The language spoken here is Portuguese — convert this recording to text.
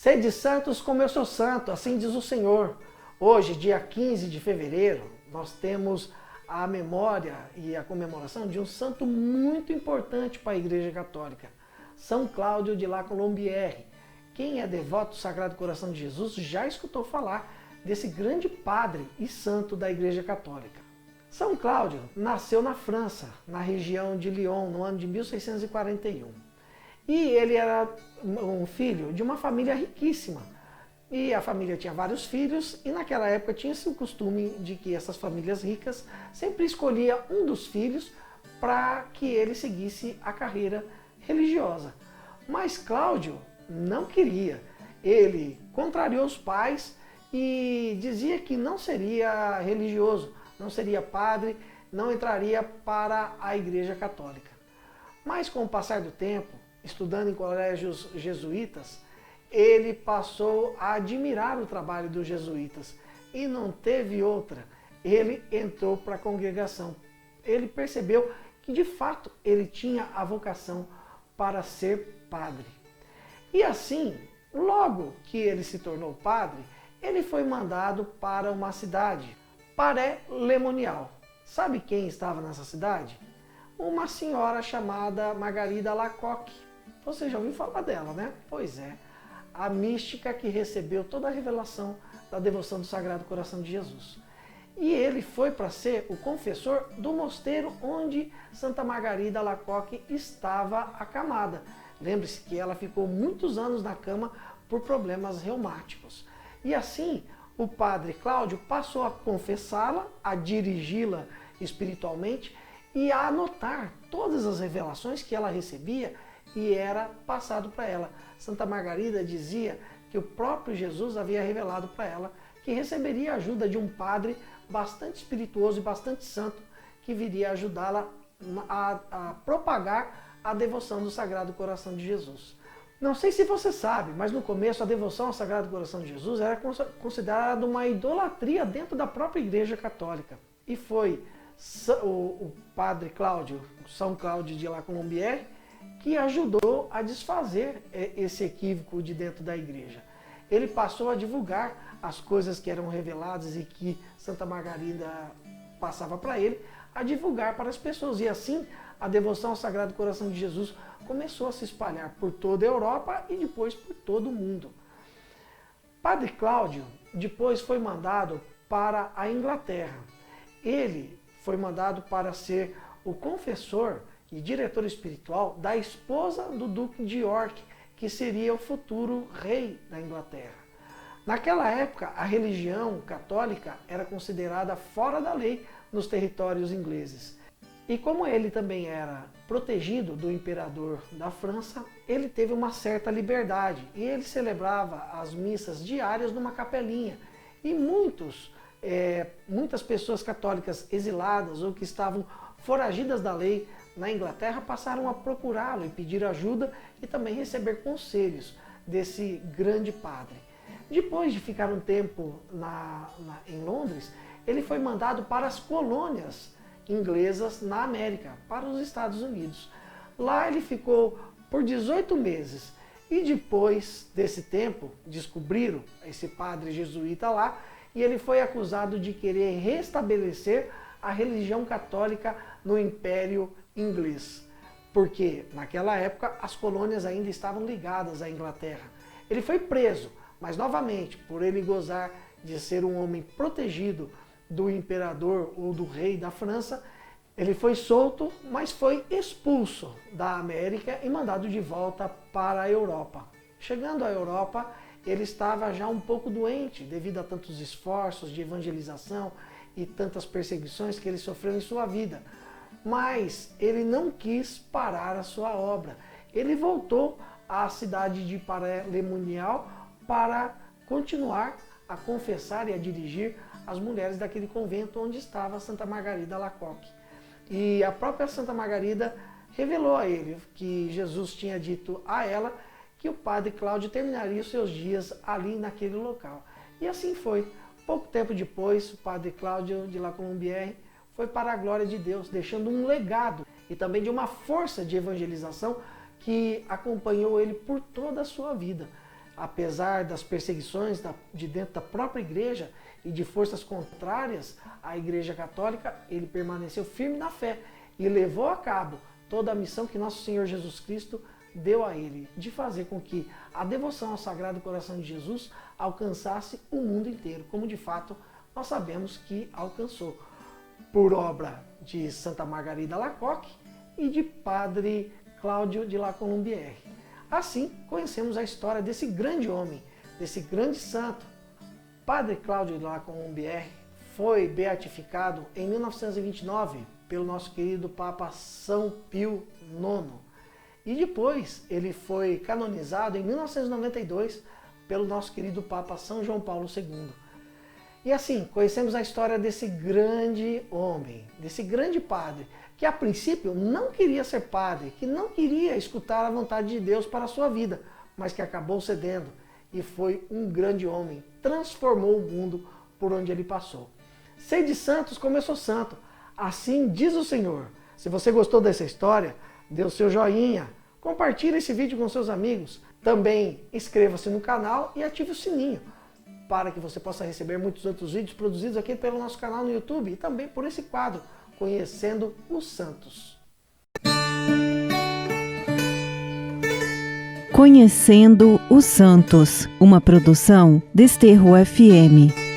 Sede santos como eu sou santo, assim diz o Senhor. Hoje, dia 15 de fevereiro, nós temos a memória e a comemoração de um santo muito importante para a Igreja Católica, São Cláudio de La Colombière. Quem é devoto do Sagrado Coração de Jesus já escutou falar desse grande padre e santo da Igreja Católica. São Cláudio nasceu na França, na região de Lyon, no ano de 1641. E ele era um filho de uma família riquíssima. E a família tinha vários filhos, e naquela época tinha-se o costume de que essas famílias ricas sempre escolhia um dos filhos para que ele seguisse a carreira religiosa. Mas Cláudio não queria. Ele contrariou os pais e dizia que não seria religioso, não seria padre, não entraria para a Igreja Católica. Mas com o passar do tempo, estudando em colégios jesuítas, ele passou a admirar o trabalho dos jesuítas e não teve outra. Ele entrou para a congregação. Ele percebeu que de fato ele tinha a vocação para ser padre. E assim, logo que ele se tornou padre, ele foi mandado para uma cidade, Paray-le-Monial. Sabe quem estava nessa cidade? Uma senhora chamada Margarida Alacoque. Você já ouviu falar dela, né? Pois é, a mística que recebeu toda a revelação da devoção do Sagrado Coração de Jesus. E ele foi para ser o confessor do mosteiro onde Santa Margarida Alacoque estava acamada. Lembre-se que ela ficou muitos anos na cama por problemas reumáticos. E assim, o padre Cláudio passou a confessá-la, a dirigi-la espiritualmente e a anotar todas as revelações que ela recebia e era passado para ela. Santa Margarida dizia que o próprio Jesus havia revelado para ela que receberia a ajuda de um padre bastante espirituoso e bastante santo que viria ajudá-la a propagar a devoção do Sagrado Coração de Jesus. Não sei se você sabe, mas no começo a devoção ao Sagrado Coração de Jesus era considerada uma idolatria dentro da própria Igreja Católica. E foi o padre Cláudio, São Cláudio de La Colombière, que ajudou a desfazer esse equívoco de dentro da igreja. Ele passou a divulgar as coisas que eram reveladas e que Santa Margarida passava para ele, a divulgar para as pessoas. E assim, a devoção ao Sagrado Coração de Jesus começou a se espalhar por toda a Europa e depois por todo o mundo. Padre Cláudio depois foi mandado para a Inglaterra. Ele foi mandado para ser o confessor e diretor espiritual da esposa do Duque de York, que seria o futuro rei da Inglaterra. Naquela época, a religião católica era considerada fora da lei nos territórios ingleses. E como ele também era protegido do imperador da França, ele teve uma certa liberdade e ele celebrava as missas diárias numa capelinha. E muitas pessoas católicas exiladas ou que estavam foragidas da lei na Inglaterra passaram a procurá-lo e pedir ajuda e também receber conselhos desse grande padre. Depois de ficar um tempo em Londres, ele foi mandado para as colônias inglesas na América, para os Estados Unidos. Lá ele ficou por 18 meses e depois desse tempo descobriram esse padre jesuíta lá e ele foi acusado de querer restabelecer a religião católica no Império Inglês, porque naquela época as colônias ainda estavam ligadas à Inglaterra. Ele foi preso, mas novamente, por ele gozar de ser um homem protegido do imperador ou do rei da França, ele foi solto, mas foi expulso da América e mandado de volta para a Europa. Chegando à Europa, ele estava já um pouco doente devido a tantos esforços de evangelização e tantas perseguições que ele sofreu em sua vida. Mas ele não quis parar a sua obra. Ele voltou à cidade de Paray-le-Monial para continuar a confessar e a dirigir as mulheres daquele convento onde estava Santa Margarida Alacoque. E a própria Santa Margarida revelou a ele que Jesus tinha dito a ela que o padre Cláudio terminaria os seus dias ali naquele local. E assim foi. Pouco tempo depois, o padre Cláudio de La Colombière foi para a glória de Deus, deixando um legado e também de uma força de evangelização que acompanhou ele por toda a sua vida. apesar das perseguições de dentro da própria igreja e de forças contrárias à Igreja Católica, ele permaneceu firme na fé e levou a cabo toda a missão que nosso Senhor Jesus Cristo deu a ele, de fazer com que a devoção ao Sagrado Coração de Jesus alcançasse o mundo inteiro, como de fato nós sabemos que alcançou, por obra de Santa Margarida Alacoque e de Padre Cláudio de La Colombière. Assim, conhecemos a história desse grande homem, desse grande santo. Padre Cláudio de La Colombière foi beatificado em 1929 pelo nosso querido Papa São Pio IX. E depois ele foi canonizado em 1992 pelo nosso querido Papa São João Paulo II. E assim, conhecemos a história desse grande homem, desse grande padre, que a princípio não queria ser padre, que não queria escutar a vontade de Deus para a sua vida, mas que acabou cedendo e foi um grande homem, transformou o mundo por onde ele passou. Ser de santos como eu sou santo, assim diz o Senhor. Se você gostou dessa história, dê o seu joinha, compartilhe esse vídeo com seus amigos, também inscreva-se no canal e ative o sininho, para que você possa receber muitos outros vídeos produzidos aqui pelo nosso canal no YouTube e também por esse quadro, Conhecendo os Santos. Conhecendo os Santos, uma produção Desterro FM.